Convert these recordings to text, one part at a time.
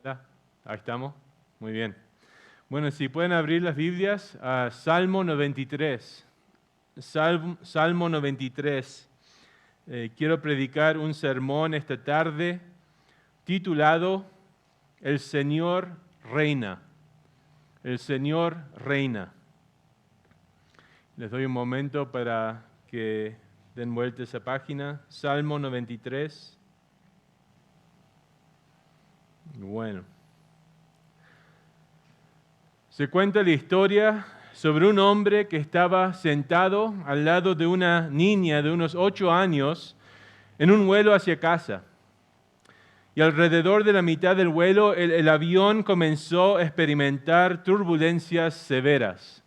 Hola, ahí estamos. Muy bien. Bueno, si pueden abrir las Biblias a Salmo 93. Salmo 93. Quiero predicar un sermón esta tarde titulado El Señor reina. El Señor reina. Les doy un momento para que den vuelta a esa página. Salmo 93. Bueno. Se cuenta la historia sobre un hombre que estaba sentado al lado de una niña de unos 8 años en un vuelo hacia casa. Y alrededor de la mitad del vuelo el avión comenzó a experimentar turbulencias severas,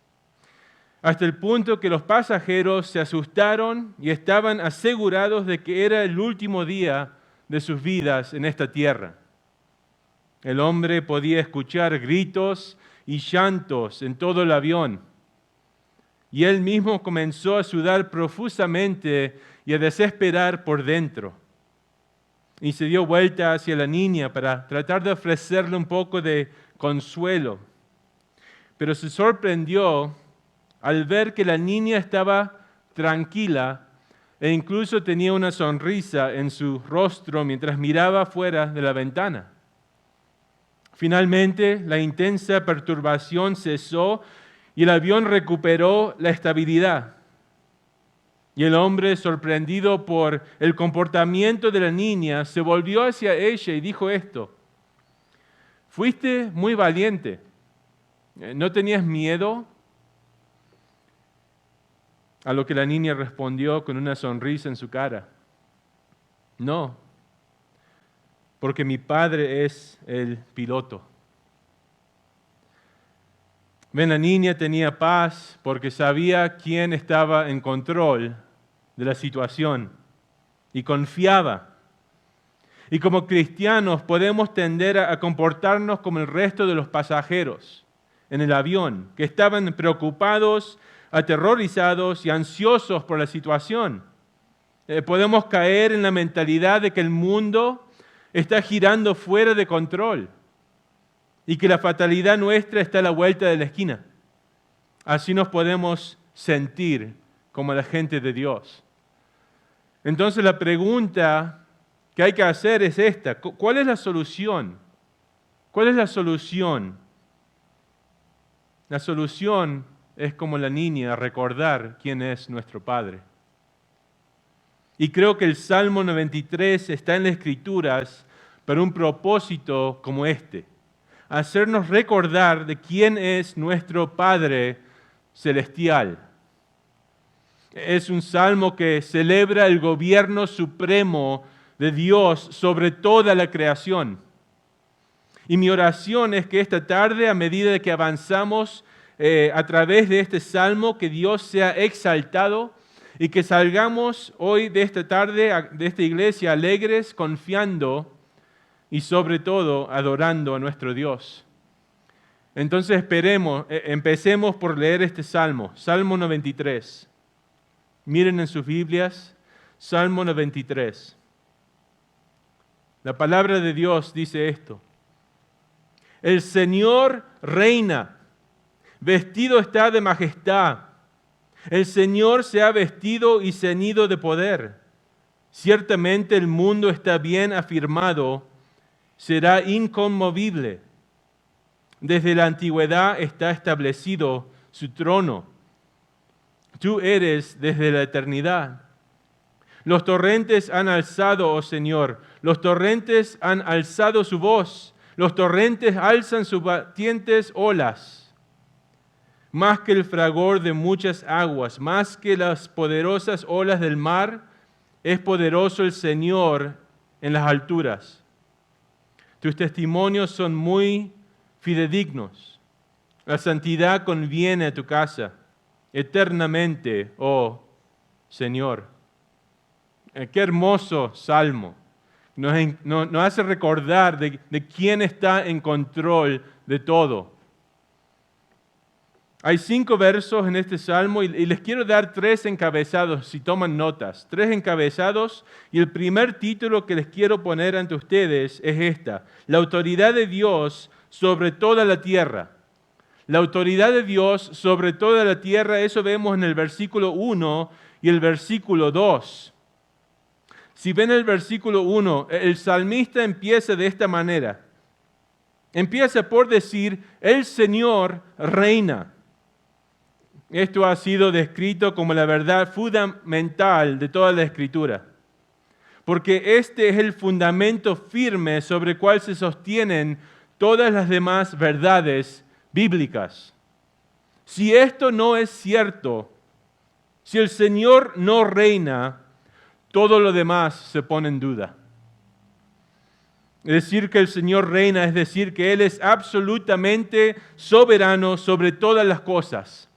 hasta el punto que los pasajeros se asustaron y estaban asegurados de que era el último día de sus vidas en esta tierra. El hombre podía escuchar gritos y llantos en todo el avión. Y él mismo comenzó a sudar profusamente y a desesperar por dentro. Y se dio vuelta hacia la niña para tratar de ofrecerle un poco de consuelo. Pero se sorprendió al ver que la niña estaba tranquila e incluso tenía una sonrisa en su rostro mientras miraba fuera de la ventana. Finalmente, la intensa perturbación cesó y el avión recuperó la estabilidad. Y el hombre, sorprendido por el comportamiento de la niña, se volvió hacia ella y dijo esto: «Fuiste muy valiente. ¿No tenías miedo?». A lo que la niña respondió con una sonrisa en su cara: «No, porque mi padre es el piloto». Ven, la niña tenía paz porque sabía quién estaba en control de la situación y confiaba. Y como cristianos podemos tender a comportarnos como el resto de los pasajeros en el avión, que estaban preocupados, aterrorizados y ansiosos por la situación. Podemos caer en la mentalidad de que el mundo está girando fuera de control y que la fatalidad nuestra está a la vuelta de la esquina. Así nos podemos sentir como la gente de Dios. Entonces la pregunta que hay que hacer es esta: ¿cuál es la solución? ¿Cuál es la solución? La solución es, como la niña, recordar quién es nuestro Padre. Y creo que el Salmo 93 está en las Escrituras para un propósito como este: hacernos recordar de quién es nuestro Padre celestial. Es un salmo que celebra el gobierno supremo de Dios sobre toda la creación. Y mi oración es que esta tarde, a medida que avanzamos a través de este salmo, que Dios sea exaltado y que salgamos hoy de esta tarde, de esta iglesia, alegres, confiando y sobre todo adorando a nuestro Dios. Entonces empecemos por leer este salmo, Salmo 93. Miren en sus Biblias, Salmo 93. La palabra de Dios dice esto: «El Señor reina, vestido está de majestad. El Señor se ha vestido y ceñido de poder. Ciertamente el mundo está bien afirmado, será inconmovible. Desde la antigüedad está establecido su trono. Tú eres desde la eternidad. Los torrentes han alzado, oh Señor, los torrentes han alzado su voz, los torrentes alzan sus batientes olas. Más que el fragor de muchas aguas, más que las poderosas olas del mar, es poderoso el Señor en las alturas. Tus testimonios son muy fidedignos. La santidad conviene a tu casa eternamente, oh Señor». Qué hermoso salmo. Nos hace recordar de quién está en control de todo. Hay 5 versos en este salmo y les quiero dar 3 encabezados, si toman notas. 3 encabezados, y el primer título que les quiero poner ante ustedes es esta: la autoridad de Dios sobre toda la tierra. La autoridad de Dios sobre toda la tierra, eso vemos en el versículo 1 y el versículo 2. Si ven el versículo 1, el salmista empieza de esta manera. Empieza por decir: el Señor reina. Esto ha sido descrito como la verdad fundamental de toda la Escritura, porque este es el fundamento firme sobre el cual se sostienen todas las demás verdades bíblicas. Si esto no es cierto, si el Señor no reina, todo lo demás se pone en duda. Decir que el Señor reina es decir que Él es absolutamente soberano sobre todas las cosas.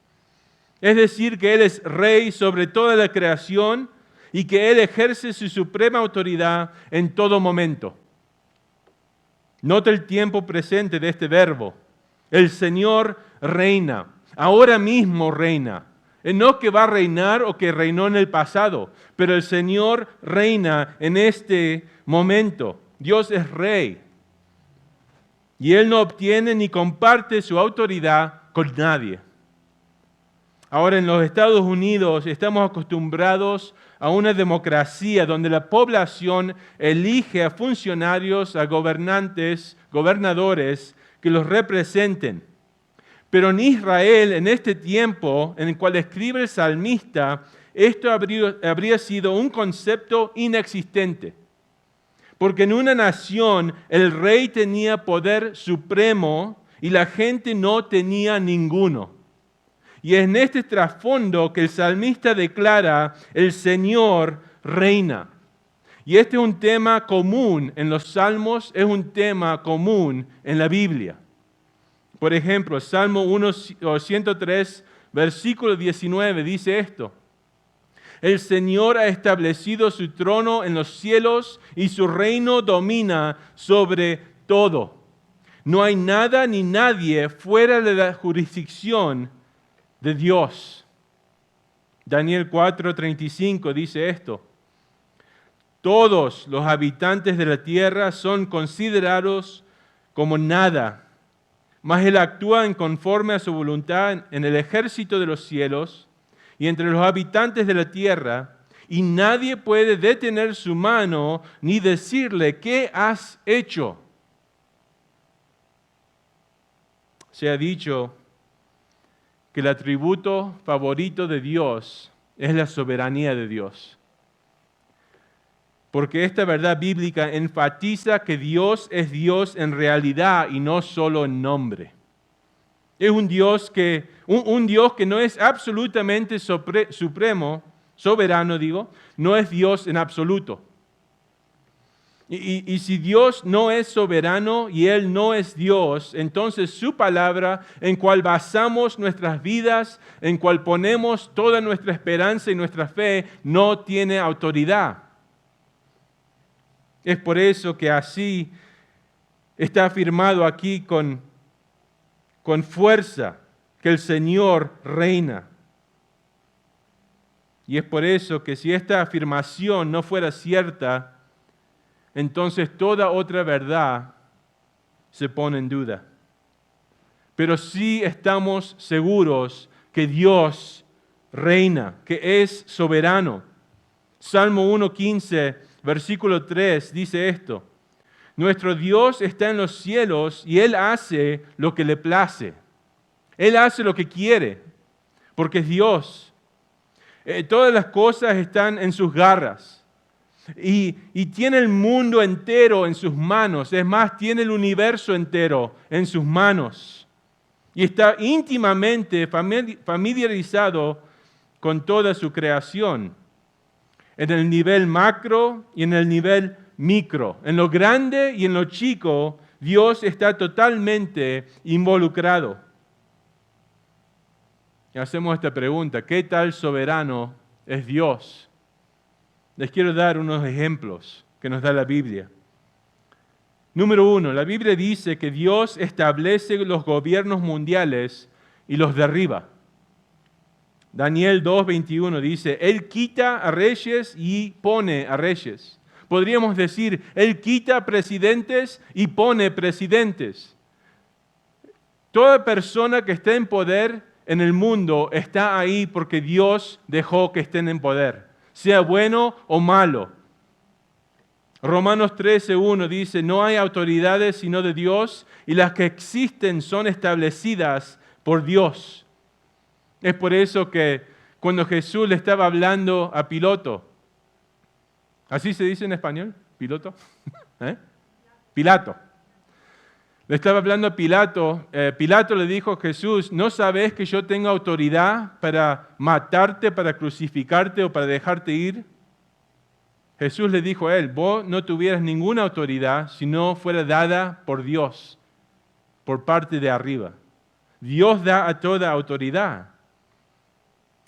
Es decir, que Él es rey sobre toda la creación y que Él ejerce su suprema autoridad en todo momento. Nota el tiempo presente de este verbo. El Señor reina. Ahora mismo reina. No que va a reinar o que reinó en el pasado, pero el Señor reina en este momento. Dios es rey. Y Él no obtiene ni comparte su autoridad con nadie. Ahora, en los Estados Unidos estamos acostumbrados a una democracia donde la población elige a funcionarios, a gobernantes, gobernadores que los representen. Pero en Israel, en este tiempo en el cual escribe el salmista, esto habría sido un concepto inexistente. Porque en una nación el rey tenía poder supremo y la gente no tenía ninguno. Y es en este trasfondo que el salmista declara: el Señor reina. Y este es un tema común en los salmos, es un tema común en la Biblia. Por ejemplo, Salmo 103, versículo 19 dice esto: el Señor ha establecido su trono en los cielos y su reino domina sobre todo. No hay nada ni nadie fuera de la jurisdicción de Dios. Daniel 4:35 dice esto: todos los habitantes de la tierra son considerados como nada, mas Él actúa en conforme a su voluntad en el ejército de los cielos y entre los habitantes de la tierra, y nadie puede detener su mano ni decirle: ¿qué has hecho? Se ha dicho que el atributo favorito de Dios es la soberanía de Dios. Porque esta verdad bíblica enfatiza que Dios es Dios en realidad y no solo en nombre. Es un Dios que no es absolutamente supremo, soberano no es Dios en absoluto. Y si Dios no es soberano y Él no es Dios, entonces su palabra, en cual basamos nuestras vidas, en cual ponemos toda nuestra esperanza y nuestra fe, no tiene autoridad. Es por eso que así está afirmado aquí con fuerza que el Señor reina. Y es por eso que si esta afirmación no fuera cierta, entonces toda otra verdad se pone en duda. Pero sí estamos seguros que Dios reina, que es soberano. Salmo 1:15, versículo 3 dice esto: nuestro Dios está en los cielos y Él hace lo que le place. Él hace lo que quiere, porque es Dios. Todas las cosas están en sus garras. Y tiene el mundo entero en sus manos. Es más, tiene el universo entero en sus manos. Y está íntimamente familiarizado con toda su creación. En el nivel macro y en el nivel micro. En lo grande y en lo chico, Dios está totalmente involucrado. Y hacemos esta pregunta: ¿qué tal soberano es Dios? Les quiero dar unos ejemplos que nos da la Biblia. Número 1, la Biblia dice que Dios establece los gobiernos mundiales y los derriba. Daniel 2:21 dice, Él quita a reyes y pone a reyes. Podríamos decir, Él quita presidentes y pone presidentes. Toda persona que esté en poder en el mundo está ahí porque Dios dejó que estén en poder, sea bueno o malo. Romanos 13:1 dice, no hay autoridades sino de Dios y las que existen son establecidas por Dios. Es por eso que cuando Jesús le estaba hablando a Pilato, ¿así se dice en español? ¿Piloto? Pilato. Le estaba hablando a Pilato. Pilato le dijo a Jesús, ¿no sabes que yo tengo autoridad para matarte, para crucificarte o para dejarte ir? Jesús le dijo a él, vos no tuvieras ninguna autoridad si no fuera dada por Dios, por parte de arriba. Dios da a toda autoridad.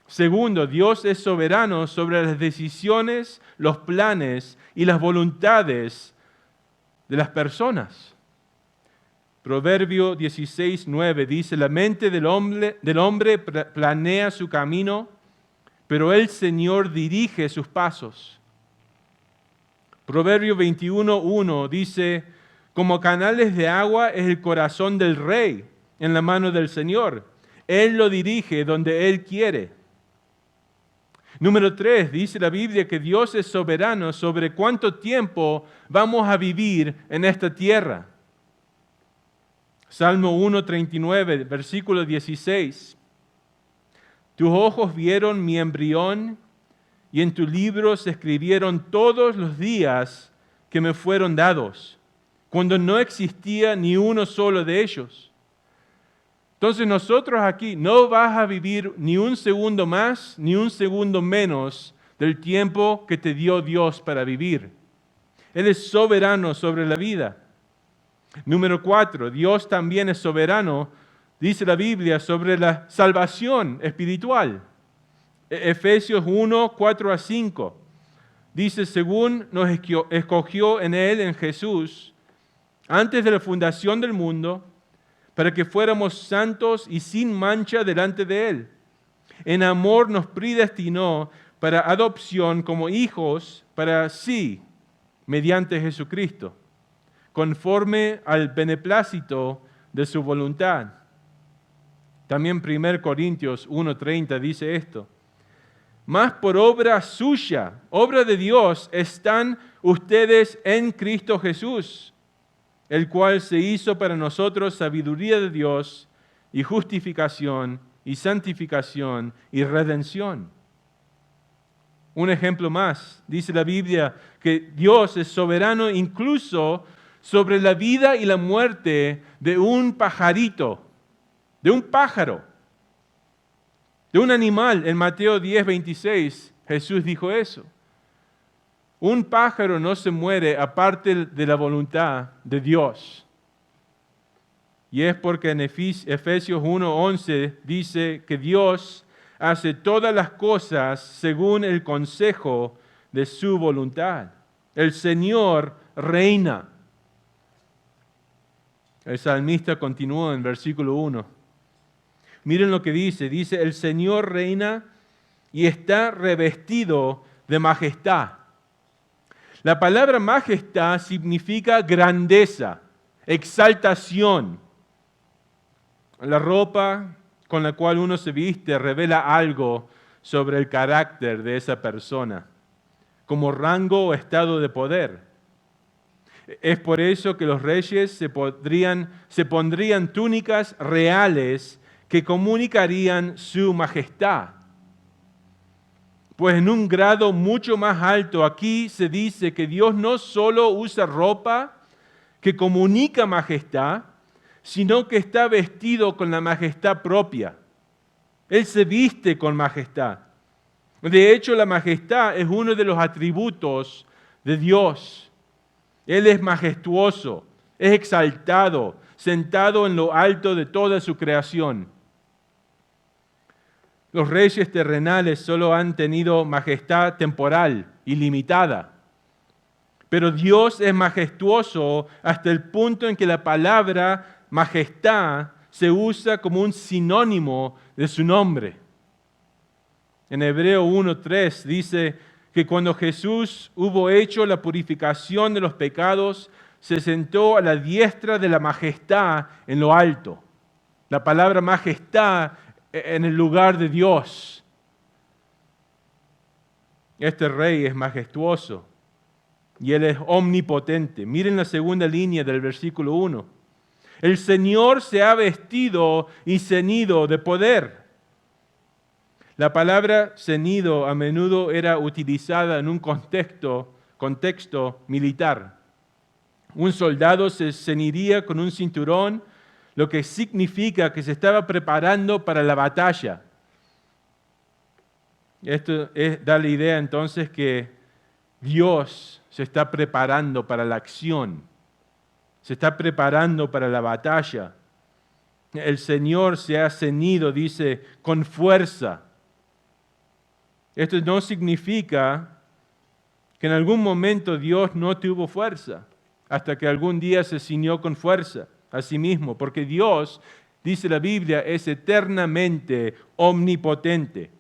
Segundo, Dios es soberano sobre las decisiones, los planes y las voluntades de las personas. Proverbio 16:9 dice, la mente del hombre planea su camino, pero el Señor dirige sus pasos. Proverbio 21:1 dice, como canales de agua es el corazón del rey en la mano del Señor. Él lo dirige donde Él quiere. Número 3, dice la Biblia que Dios es soberano sobre cuánto tiempo vamos a vivir en esta tierra. Salmo 1:39, versículo 16. Tus ojos vieron mi embrión y en tu libro se escribieron todos los días que me fueron dados, cuando no existía ni uno solo de ellos. Entonces nosotros aquí no vas a vivir ni un segundo más, ni un segundo menos del tiempo que te dio Dios para vivir. Él es soberano sobre la vida. Número 4, Dios también es soberano, dice la Biblia, sobre la salvación espiritual. Efesios 1:4-5. Dice, según nos escogió en Él, en Jesús, antes de la fundación del mundo, para que fuéramos santos y sin mancha delante de Él. En amor nos predestinó para adopción como hijos para sí, mediante Jesucristo, conforme al beneplácito de su voluntad. También 1 Corintios 1:30 dice esto. Mas por obra suya, obra de Dios, están ustedes en Cristo Jesús, el cual se hizo para nosotros sabiduría de Dios y justificación y santificación y redención. Un ejemplo más, dice la Biblia que Dios es soberano incluso sobre la vida y la muerte de un pajarito, de un pájaro, de un animal. En Mateo 10:26 Jesús dijo eso. Un pájaro no se muere aparte de la voluntad de Dios. Y es porque en Efesios 1:11 dice que Dios hace todas las cosas según el consejo de su voluntad. El Señor reina. El salmista continúa en versículo 1. Miren lo que dice. Dice, el Señor reina y está revestido de majestad. La palabra majestad significa grandeza, exaltación. La ropa con la cual uno se viste revela algo sobre el carácter de esa persona, como rango o estado de poder. Es por eso que los reyes se pondrían túnicas reales que comunicarían su majestad. Pues en un grado mucho más alto, aquí se dice que Dios no solo usa ropa que comunica majestad, sino que está vestido con la majestad propia. Él se viste con majestad. De hecho, la majestad es uno de los atributos de Dios. Él es majestuoso, es exaltado, sentado en lo alto de toda su creación. Los reyes terrenales solo han tenido majestad temporal y limitada. Pero Dios es majestuoso hasta el punto en que la palabra majestad se usa como un sinónimo de su nombre. En Hebreo 1:3 dice que cuando Jesús hubo hecho la purificación de los pecados, se sentó a la diestra de la majestad en lo alto. La palabra majestad en el lugar de Dios. Este rey es majestuoso y Él es omnipotente. Miren la segunda línea del versículo 1. El Señor se ha vestido y ceñido de poder. La palabra ceñido a menudo era utilizada en un contexto militar. Un soldado se ceñiría con un cinturón, lo que significa que se estaba preparando para la batalla. Esto da la idea entonces que Dios se está preparando para la acción, se está preparando para la batalla. El Señor se ha ceñido, dice, con fuerza. Esto no significa que en algún momento Dios no tuvo fuerza, hasta que algún día se ciñó con fuerza a sí mismo, porque Dios, dice la Biblia, es eternamente omnipotente.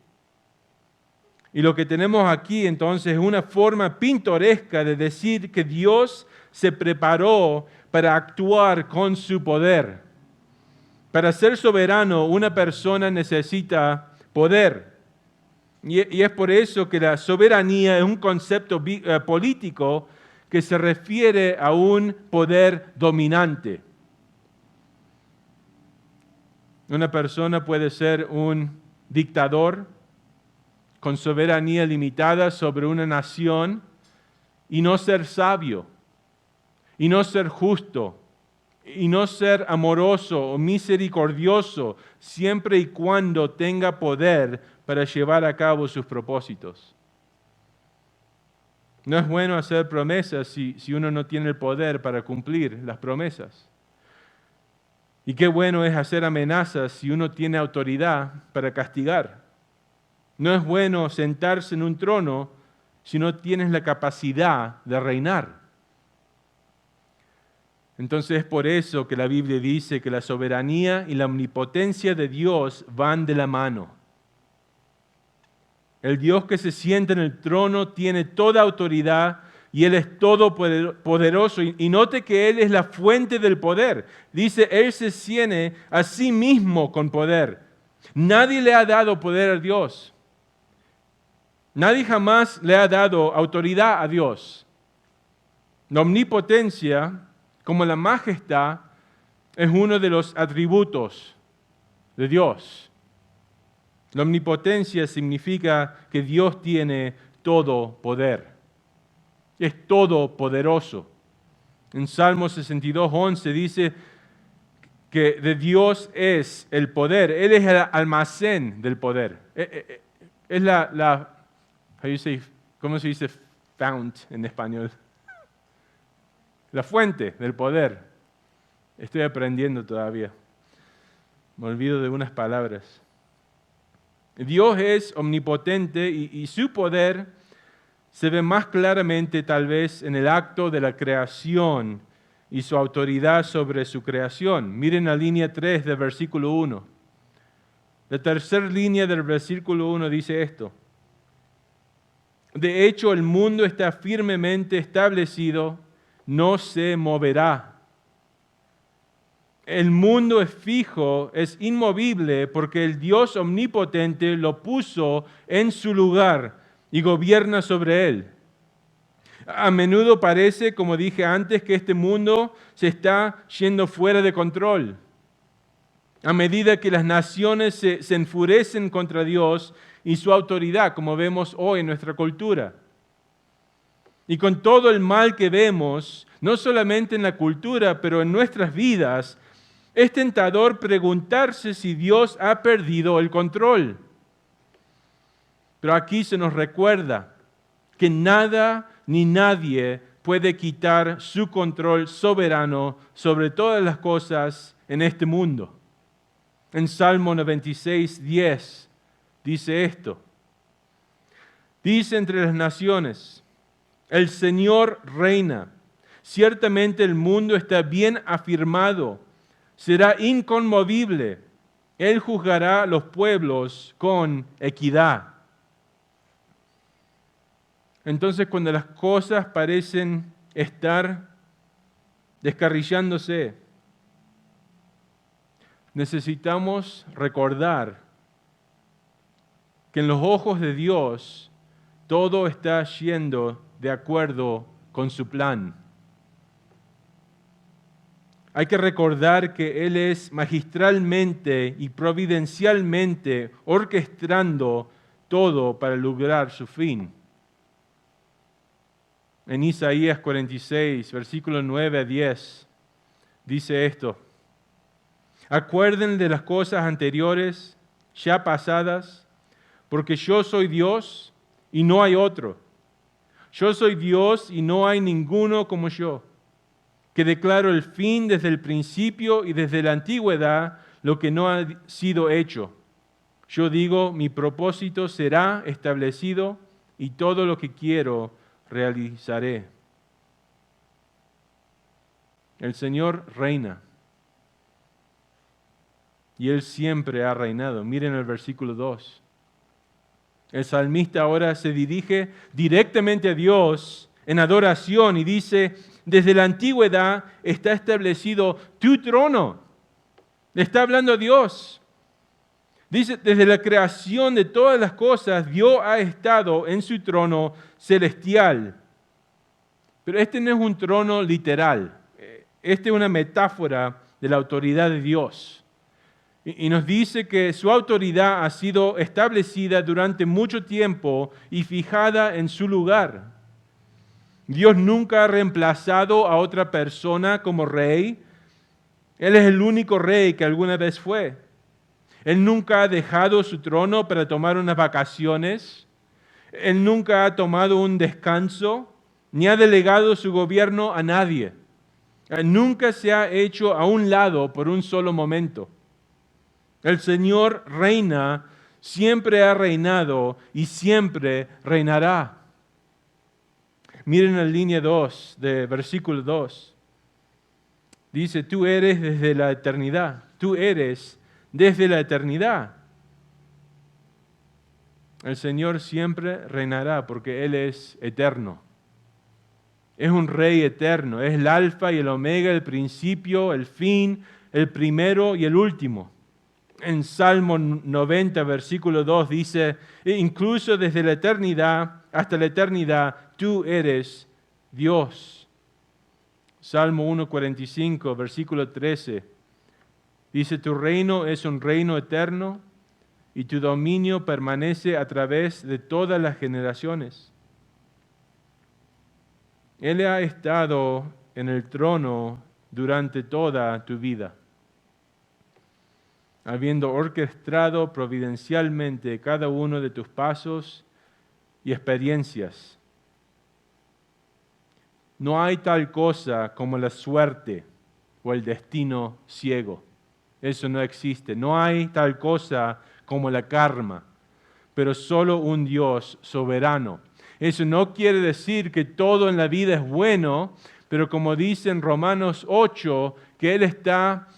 Y lo que tenemos aquí entonces es una forma pintoresca de decir que Dios se preparó para actuar con su poder. Para ser soberano, una persona necesita poder. Y es por eso que la soberanía es un concepto político que se refiere a un poder dominante. Una persona puede ser un dictador con soberanía limitada sobre una nación y no ser sabio, y no ser justo, y no ser amoroso o misericordioso, siempre y cuando tenga poder para llevar a cabo sus propósitos. No es bueno hacer promesas si uno no tiene el poder para cumplir las promesas. Y qué bueno es hacer amenazas si uno tiene autoridad para castigar. No es bueno sentarse en un trono si no tienes la capacidad de reinar. Entonces es por eso que la Biblia dice que la soberanía y la omnipotencia de Dios van de la mano. El Dios que se sienta en el trono tiene toda autoridad y Él es todopoderoso. Y note que Él es la fuente del poder. Dice, Él se ciñe a sí mismo con poder. Nadie le ha dado poder a Dios. Nadie jamás le ha dado autoridad a Dios. La omnipotencia, como la majestad, es uno de los atributos de Dios. La omnipotencia significa que Dios tiene todo poder. Es todopoderoso. En Salmo 62:11 dice que de Dios es el poder. Él es el almacén del poder. Es ¿cómo se dice fount en español? La fuente del poder. Estoy aprendiendo todavía. Me olvido de unas palabras. Dios es omnipotente y su poder se ve más claramente tal vez en el acto de la creación y su autoridad sobre su creación. Miren la línea 3 del versículo 1. La tercera línea del versículo 1 dice esto. De hecho, el mundo está firmemente establecido, no se moverá. El mundo es fijo, es inmovible, porque el Dios omnipotente lo puso en su lugar y gobierna sobre él. A menudo parece, como dije antes, que este mundo se está yendo fuera de control. A medida que las naciones se enfurecen contra Dios y su autoridad, como vemos hoy en nuestra cultura. Y con todo el mal que vemos, no solamente en la cultura, pero en nuestras vidas, es tentador preguntarse si Dios ha perdido el control. Pero aquí se nos recuerda que nada ni nadie puede quitar su control soberano sobre todas las cosas en este mundo. En Salmo 96:10 dice esto. Dice entre las naciones, el Señor reina. Ciertamente el mundo está bien afirmado. será inconmovible. Él juzgará a los pueblos con equidad. Entonces, cuando las cosas parecen estar descarrilándose, necesitamos recordar que en los ojos de Dios todo está yendo de acuerdo con su plan. Hay que recordar que Él es magistralmente y providencialmente orquestando todo para lograr su fin. En Isaías 46, versículos 9 a 10, dice esto: acuerden de las cosas anteriores, ya pasadas, porque yo soy Dios y no hay otro. Yo soy Dios y no hay ninguno como yo, que declaro el fin desde el principio y desde la antigüedad lo que no ha sido hecho. Yo digo, mi propósito será establecido y todo lo que quiero realizaré. El Señor reina. Y Él siempre ha reinado. Miren el versículo 2. El salmista ahora se dirige directamente a Dios en adoración y dice: desde la antigüedad está establecido tu trono. Le está hablando a Dios. Dice, desde la creación de todas las cosas, Dios ha estado en su trono celestial. Pero este no es un trono literal. Este es una metáfora de la autoridad de Dios. Y nos dice que su autoridad ha sido establecida durante mucho tiempo y fijada en su lugar. Dios nunca ha reemplazado a otra persona como rey. Él es el único rey que alguna vez fue. Él nunca ha dejado su trono para tomar unas vacaciones. Él nunca ha tomado un descanso, ni ha delegado su gobierno a nadie. Él nunca se ha hecho a un lado por un solo momento. El Señor reina, siempre ha reinado y siempre reinará. Miren la línea 2 de versículo 2. Dice, tú eres desde la eternidad. Tú eres desde la eternidad. El Señor siempre reinará porque Él es eterno. Es un rey eterno. Es el alfa y el omega, el principio, el fin, el primero y el último. En Salmo 90, versículo 2 dice, incluso desde la eternidad hasta la eternidad, tú eres Dios. Salmo 1:45, versículo 13, dice, tu reino es un reino eterno y tu dominio permanece a través de todas las generaciones. Él ha estado en el trono durante toda tu vida, habiendo orquestado providencialmente cada uno de tus pasos y experiencias. No hay tal cosa como la suerte o el destino ciego. Eso no existe. No hay tal cosa como la karma, pero solo un Dios soberano. Eso no quiere decir que todo en la vida es bueno, pero como dice en Romanos 8, que Él está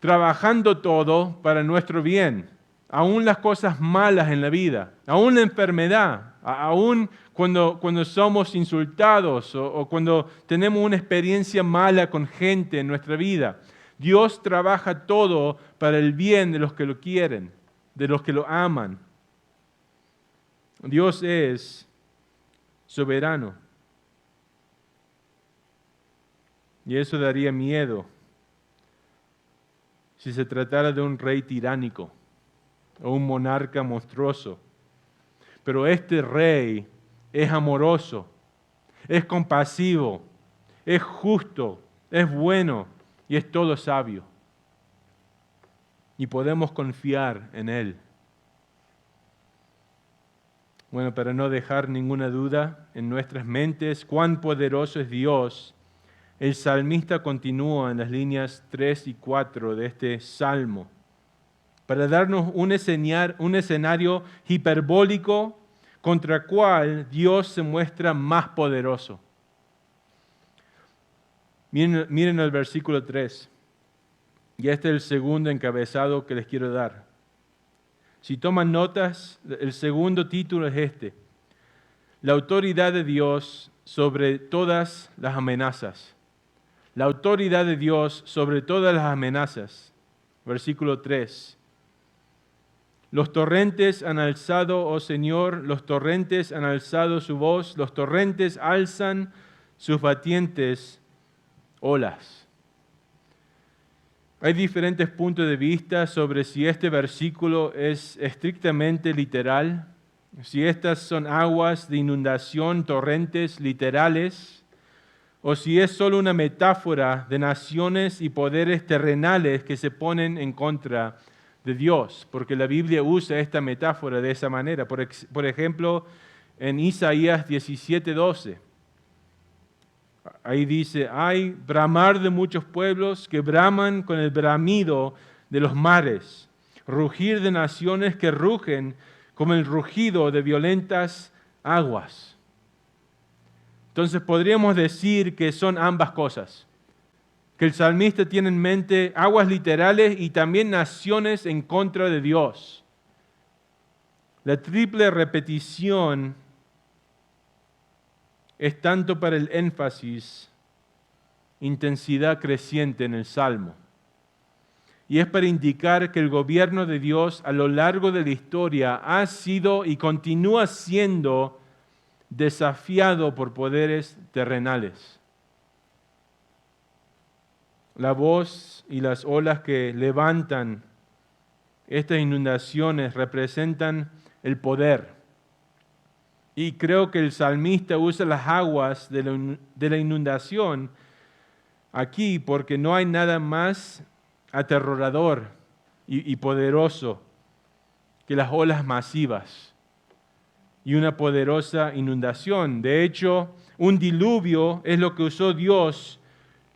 trabajando todo para nuestro bien, aún las cosas malas en la vida, aún la enfermedad, aún cuando somos insultados o cuando tenemos una experiencia mala con gente en nuestra vida. Dios trabaja todo para el bien de los que lo quieren, de los que lo aman. Dios es soberano. Y eso daría miedo si se tratara de un rey tiránico o un monarca monstruoso. Pero este rey es amoroso, es compasivo, es justo, es bueno y es todo sabio. Y podemos confiar en Él. Bueno, para no dejar ninguna duda en nuestras mentes cuán poderoso es Dios, el salmista continúa en las líneas 3 y 4 de este salmo para darnos un escenario hiperbólico contra el cual Dios se muestra más poderoso. Miren el versículo 3. Y este es el segundo encabezado que les quiero dar. Si toman notas, el segundo título es este: la autoridad de Dios sobre todas las amenazas. La autoridad de Dios sobre todas las amenazas. Versículo 3. Los torrentes han alzado, oh Señor, los torrentes han alzado su voz, los torrentes alzan sus batientes olas. Hay diferentes puntos de vista sobre si este versículo es estrictamente literal, si estas son aguas de inundación, torrentes literales, o si es solo una metáfora de naciones y poderes terrenales que se ponen en contra de Dios, porque la Biblia usa esta metáfora de esa manera. Por ejemplo, en Isaías 17:12, ahí dice: hay bramar de muchos pueblos que braman con el bramido de los mares, rugir de naciones que rugen como el rugido de violentas aguas. Entonces podríamos decir que son ambas cosas, que el salmista tiene en mente aguas literales y también naciones en contra de Dios. La triple repetición es tanto para el énfasis, intensidad creciente en el Salmo. Y es para indicar que el gobierno de Dios a lo largo de la historia ha sido y continúa siendo desafiado por poderes terrenales. La voz y las olas que levantan estas inundaciones representan el poder. Y creo que el salmista usa las aguas de la inundación aquí porque no hay nada más aterrador y poderoso que las olas masivas y una poderosa inundación. De hecho, un diluvio es lo que usó Dios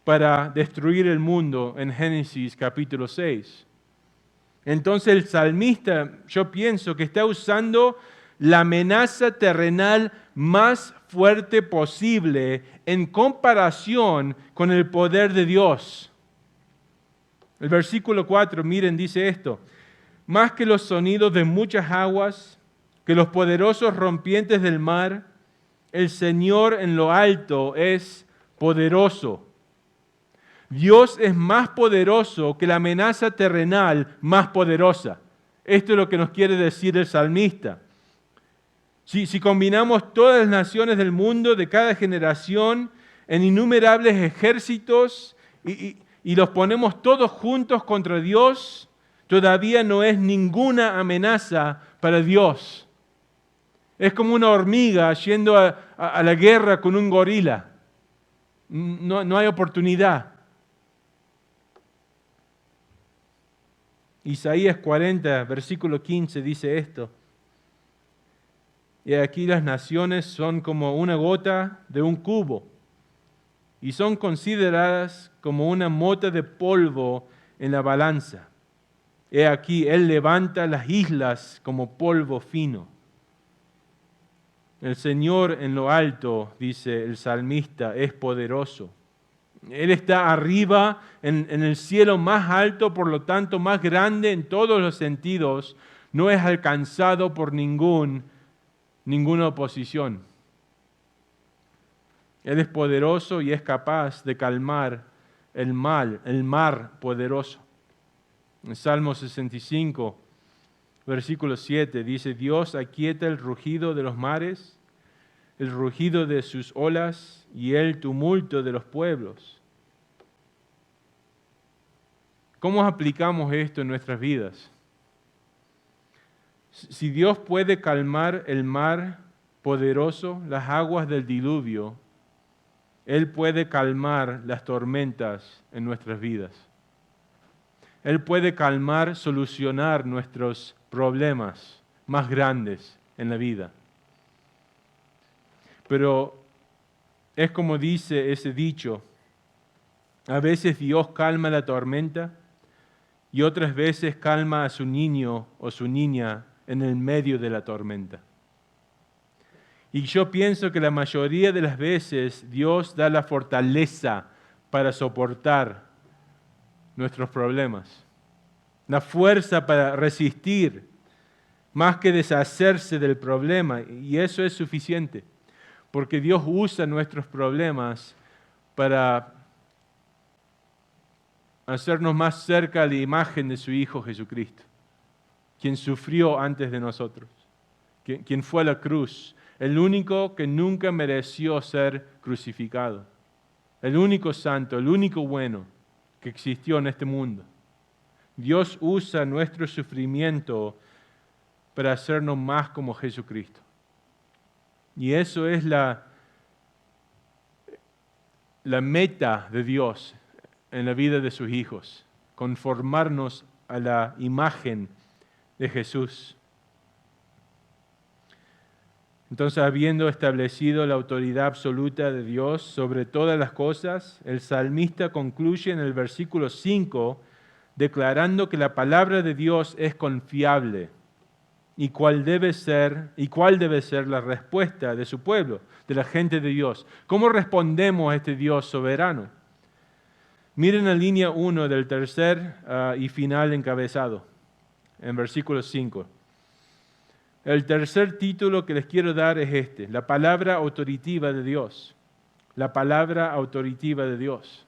para destruir el mundo en Génesis capítulo 6. Entonces el salmista, yo pienso que está usando la amenaza terrenal más fuerte posible en comparación con el poder de Dios. El versículo 4, miren, dice esto: más que los sonidos de muchas aguas, que los poderosos rompientes del mar, el Señor en lo alto es poderoso. Dios es más poderoso que la amenaza terrenal más poderosa. Esto es lo que nos quiere decir el salmista. Si combinamos todas las naciones del mundo, de cada generación, en innumerables ejércitos y los ponemos todos juntos contra Dios, todavía no es ninguna amenaza para Dios. Es como una hormiga yendo a la guerra con un gorila. No hay oportunidad. Isaías 40, versículo 15 dice esto: y aquí las naciones son como una gota de un cubo, y son consideradas como una mota de polvo en la balanza. He aquí, Él levanta las islas como polvo fino. El Señor en lo alto, dice el salmista, es poderoso. Él está arriba en el cielo más alto, por lo tanto más grande en todos los sentidos. No es alcanzado por ninguna oposición. Él es poderoso y es capaz de calmar el mar poderoso. En Salmo 65, versículo 7 dice: Dios aquieta el rugido de los mares, el rugido de sus olas y el tumulto de los pueblos. ¿Cómo aplicamos esto en nuestras vidas? Si Dios puede calmar el mar poderoso, las aguas del diluvio, Él puede calmar las tormentas en nuestras vidas. Él puede calmar, solucionar nuestros problemas más grandes en la vida. Pero es como dice ese dicho: a veces Dios calma la tormenta y otras veces calma a su niño o su niña en el medio de la tormenta. Y yo pienso que la mayoría de las veces Dios da la fortaleza para soportar nuestros problemas, la fuerza para resistir, más que deshacerse del problema. Y eso es suficiente, porque Dios usa nuestros problemas para hacernos más cerca a la imagen de su Hijo Jesucristo, quien sufrió antes de nosotros, quien fue a la cruz, el único que nunca mereció ser crucificado, el único santo, el único bueno que existió en este mundo. Dios usa nuestro sufrimiento para hacernos más como Jesucristo. Y eso es la meta de Dios en la vida de sus hijos, conformarnos a la imagen de Jesús. Entonces, habiendo establecido la autoridad absoluta de Dios sobre todas las cosas, el salmista concluye en el versículo 5 declarando que la palabra de Dios es confiable y cuál debe ser la respuesta de su pueblo, de la gente de Dios. ¿Cómo respondemos a este Dios soberano? Miren la línea 1 del tercer y final encabezado, en versículo 5. El tercer título que les quiero dar es este: la palabra autoritativa de Dios. La palabra autoritativa de Dios.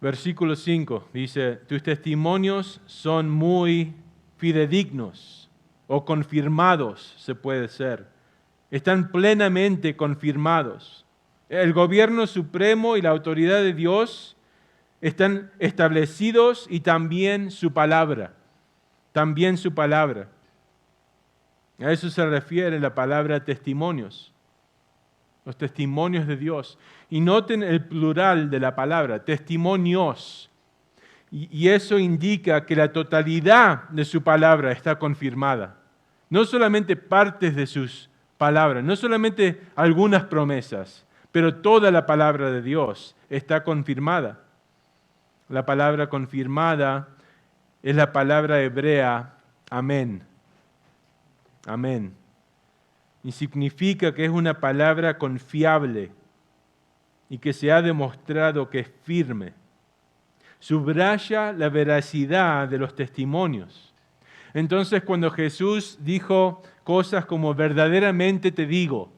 Versículo 5 dice: tus testimonios son muy fidedignos o confirmados, se puede ser. Están plenamente confirmados. El gobierno supremo y la autoridad de Dios están establecidos, y también su palabra. También su palabra. A eso se refiere la palabra testimonios. Los testimonios de Dios. Y noten el plural de la palabra, testimonios. Y eso indica que la totalidad de su palabra está confirmada. No solamente partes de sus palabras, no solamente algunas promesas, pero toda la palabra de Dios está confirmada. La palabra confirmada es la palabra hebrea amén. Amén. Y significa que es una palabra confiable y que se ha demostrado que es firme. Subraya la veracidad de los testimonios. Entonces, cuando Jesús dijo cosas como verdaderamente te digo,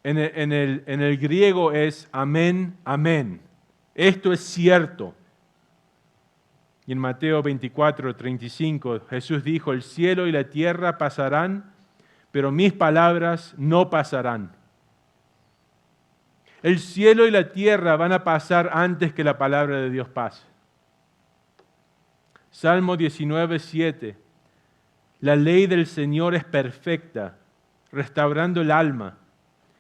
en el griego es amén, amén. Esto es cierto. Y en Mateo 24:35 Jesús dijo: el cielo y la tierra pasarán, pero mis palabras no pasarán. El cielo y la tierra van a pasar antes que la palabra de Dios pase. Salmo 19:7. La ley del Señor es perfecta, restaurando el alma.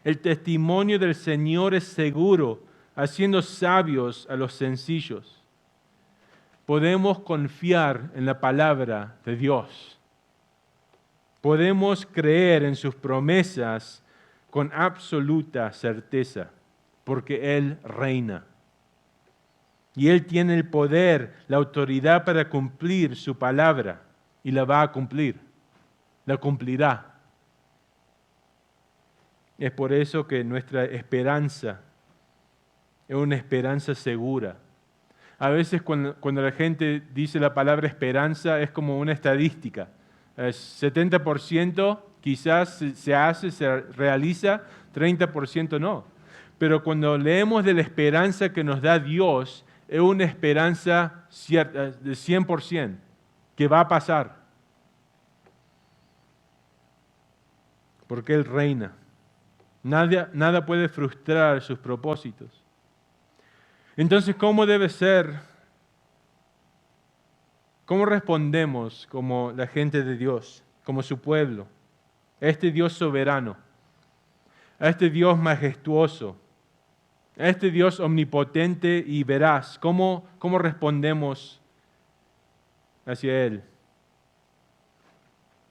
El testimonio del Señor es seguro, haciendo sabios a los sencillos. Podemos confiar en la palabra de Dios. Podemos creer en sus promesas con absoluta certeza, porque Él reina. Y Él tiene el poder, la autoridad para cumplir su palabra, y la va a cumplir, la cumplirá. Es por eso que nuestra esperanza es una esperanza segura. A veces cuando la gente dice la palabra esperanza es como una estadística. 70% quizás se hace, se realiza, 30% no. Pero cuando leemos de la esperanza que nos da Dios, es una esperanza cierta, de 100%, que va a pasar. Porque Él reina. Nada puede frustrar sus propósitos. Entonces, ¿cómo debe ser? ¿Cómo respondemos como la gente de Dios, como su pueblo, a este Dios soberano, a este Dios majestuoso, a este Dios omnipotente y veraz? ¿Cómo respondemos hacia Él?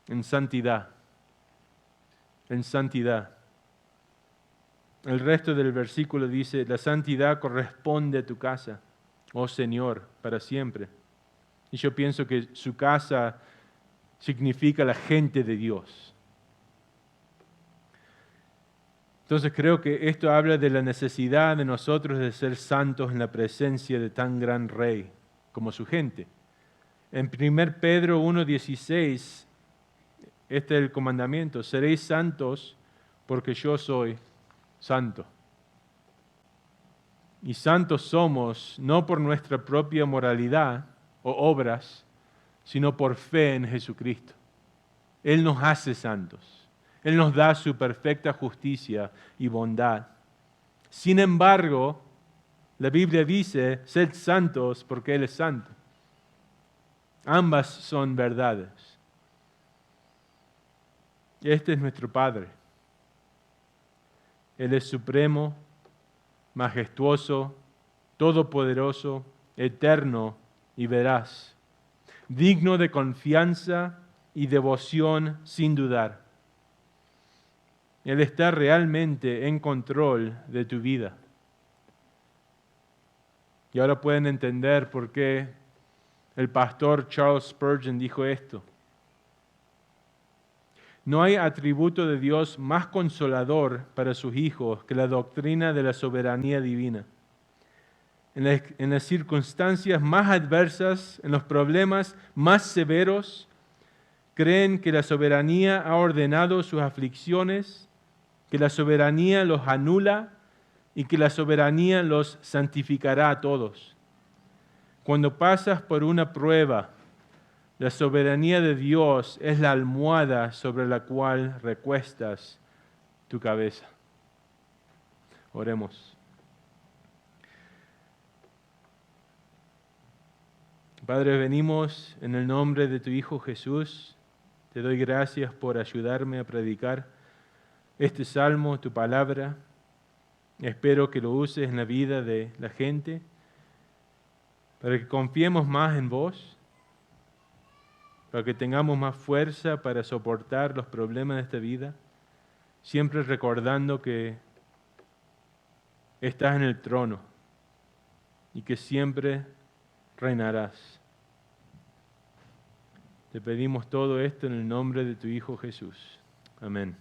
En santidad. En santidad. El resto del versículo dice: la santidad corresponde a tu casa, oh Señor, para siempre. Y yo pienso que su casa significa la gente de Dios. Entonces creo que esto habla de la necesidad de nosotros de ser santos en la presencia de tan gran Rey como su gente. En 1 Pedro 1:16, este es el comandamiento: seréis santos porque yo soy santo. Y santos somos no por nuestra propia moralidad o obras, sino por fe en Jesucristo. Él nos hace santos. Él nos da su perfecta justicia y bondad. Sin embargo, la Biblia dice, sed santos porque Él es santo. Ambas son verdades. Este es nuestro Padre. Él es supremo, majestuoso, todopoderoso, eterno y veraz, digno de confianza y devoción sin dudar. Él está realmente en control de tu vida. Y ahora pueden entender por qué el pastor Charles Spurgeon dijo esto. No hay atributo de Dios más consolador para sus hijos que la doctrina de la soberanía divina. En las circunstancias más adversas, en los problemas más severos, creen que la soberanía ha ordenado sus aflicciones, que la soberanía los anula y que la soberanía los santificará a todos. Cuando pasas por una prueba, la soberanía de Dios es la almohada sobre la cual recuestas tu cabeza. Oremos. Padre, venimos en el nombre de tu Hijo Jesús. Te doy gracias por ayudarme a predicar este salmo, tu palabra. Espero que lo uses en la vida de la gente para que confiemos más en vos, para que tengamos más fuerza para soportar los problemas de esta vida, siempre recordando que estás en el trono y que siempre reinarás. Te pedimos todo esto en el nombre de tu Hijo Jesús. Amén.